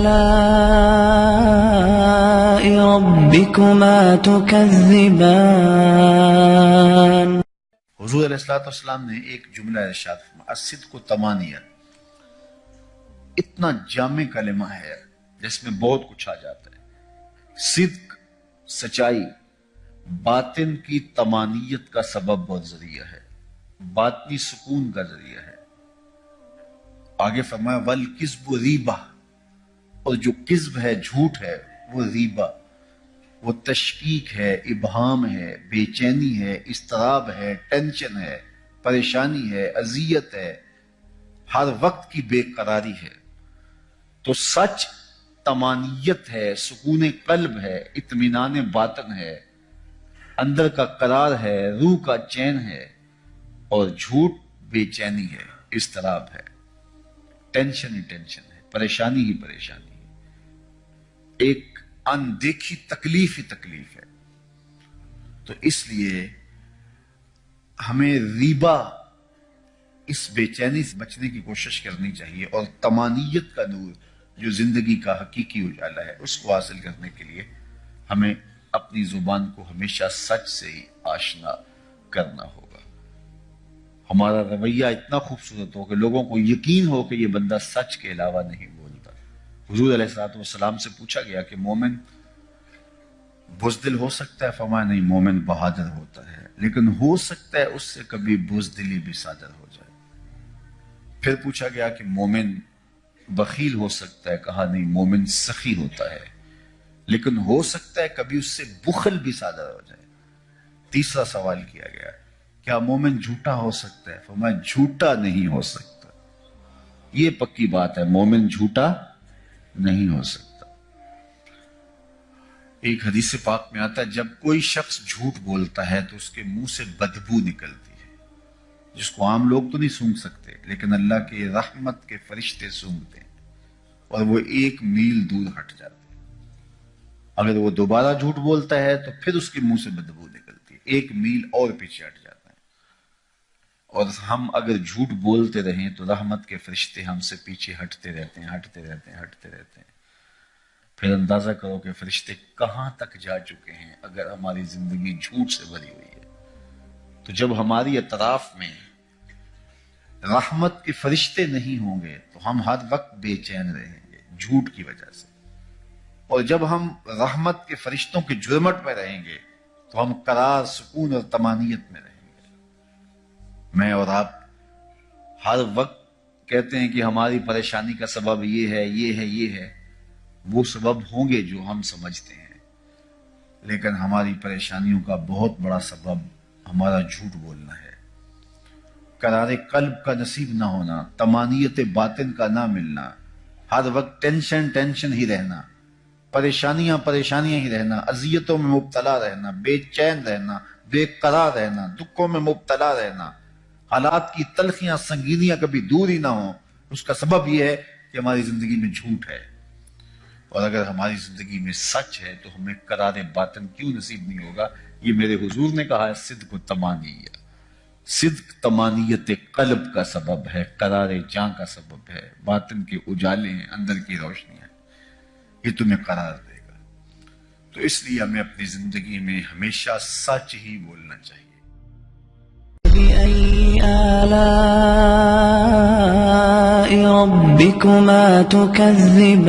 آلاء ربكما تكذبان۔ حضور علیہ السلام نے ایک جملہ ارشاد فرمایا، الصدق تمانیہ، اتنا جامع کلمہ ہے جس میں بہت کچھ آ جاتا ہے۔ صدق سچائی باطن کی تمانیت کا سبب اور ذریعہ ہے، باطنی سکون کا ذریعہ ہے۔ آگے فرمایا والکذب ریبہ، اور جو کذب ہے، جھوٹ ہے، وہ ریبہ، وہ تشکیک ہے، ابہام ہے، بے چینی ہے، اضطراب ہے، ٹینشن ہے، پریشانی ہے، اذیت ہے، ہر وقت کی بے قراری ہے۔ تو سچ طمانیت ہے، سکون قلب ہے، اطمینان باطن ہے، اندر کا قرار ہے، روح کا چین ہے، اور جھوٹ بے چینی ہے، اضطراب ہے، ٹینشن ہی ٹینشن ہے، پریشانی ہی پریشانی ہے، ایک اندیکھی تکلیف ہی تکلیف ہے۔ تو اس لیے ہمیں ریبہ، اس بے چینی سے بچنے کی کوشش کرنی چاہیے، اور طمانیت کا نور جو زندگی کا حقیقی اجالا ہے اس کو حاصل کرنے کے لیے ہمیں اپنی زبان کو ہمیشہ سچ سے ہی آشنا کرنا ہوگا۔ ہمارا رویہ اتنا خوبصورت ہو کہ لوگوں کو یقین ہو کہ یہ بندہ سچ کے علاوہ نہیں بولتا۔ حضور علیہ السلام سے پوچھا گیا کہ مومن بزدل ہو سکتا ہے؟ فرمایا نہیں، مومن بہادر ہوتا ہے، لیکن ہو سکتا ہے اس سے کبھی بزدلی بھی صادر ہو جائے۔ پھر پوچھا گیا کہ مومن بخیل ہو سکتا ہے؟ کہا نہیں، مومن سخی ہوتا ہے، لیکن ہو سکتا ہے کبھی اس سے بخل بھی صادر ہو جائے۔ تیسرا سوال کیا گیا، کیا مومن جھوٹا ہو سکتا ہے؟ فرمایا جھوٹا نہیں ہو سکتا، یہ پکی بات ہے، مومن جھوٹا نہیں ہو سکتا۔ ایک حدیث پاک میں آتا ہے جب کوئی شخص جھوٹ بولتا ہے تو اس کے منہ سے بدبو نکلتی ہے، جس کو عام لوگ تو نہیں سونگھ سکتے، لیکن اللہ کے رحمت کے فرشتے سونگھتے ہیں، اور وہ 1 میل دور ہٹ جاتے ہیں۔ اگر وہ دوبارہ جھوٹ بولتا ہے تو پھر اس کے منہ سے بدبو نکلتی ہے، 1 میل اور پیچھے ہٹ جاتا ہے۔ اور ہم اگر جھوٹ بولتے رہیں تو رحمت کے فرشتے ہم سے پیچھے ہٹتے رہتے ہیں، ہٹتے رہتے ہیں، ہٹتے رہتے ہیں۔ پھر اندازہ کرو کہ فرشتے کہاں تک جا چکے ہیں اگر ہماری زندگی جھوٹ سے بھری ہوئی ہے۔ تو جب ہماری اطراف میں رحمت کے فرشتے نہیں ہوں گے تو ہم ہر وقت بے چین رہیں گے جھوٹ کی وجہ سے، اور جب ہم رحمت کے فرشتوں کے جرمٹ میں رہیں گے تو ہم قرار، سکون اور طمانیت میں رہیں گے۔ میں اور آپ ہر وقت کہتے ہیں کہ ہماری پریشانی کا سبب یہ ہے، یہ ہے، یہ ہے، وہ سبب ہوں گے جو ہم سمجھتے ہیں، لیکن ہماری پریشانیوں کا بہت بڑا سبب ہمارا جھوٹ بولنا ہے، قرار قلب کا نصیب نہ ہونا، طمانیت باطن کا نہ ملنا، ہر وقت ٹینشن ہی رہنا، پریشانیاں ہی رہنا، اذیتوں میں مبتلا رہنا، بے چین رہنا، بے قرار رہنا، دکھوں میں مبتلا رہنا، حالات کی تلخیاں، سنگینیاں کبھی دور ہی نہ ہوں۔ اس کا سبب یہ ہے کہ ہماری زندگی میں جھوٹ ہے، اور اگر ہماری زندگی میں سچ ہے تو ہمیں قرار باطن کیوں نصیب نہیں ہوگا؟ یہ میرے حضور نے کہا ہے، صدق تمانیہ، صدق طمانیت قلب کا سبب ہے، قرار جاں کا سبب ہے، باطن کے اجالے ہیں، اندر کی روشنی ہے، یہ تمہیں قرار دے گا۔ تو اس لیے ہمیں اپنی زندگی میں ہمیشہ سچ ہی بولنا چاہیے۔ فَبِأَيِّ آلَاءِ رَبِّكُمَا تُكَذِّبَانِ۔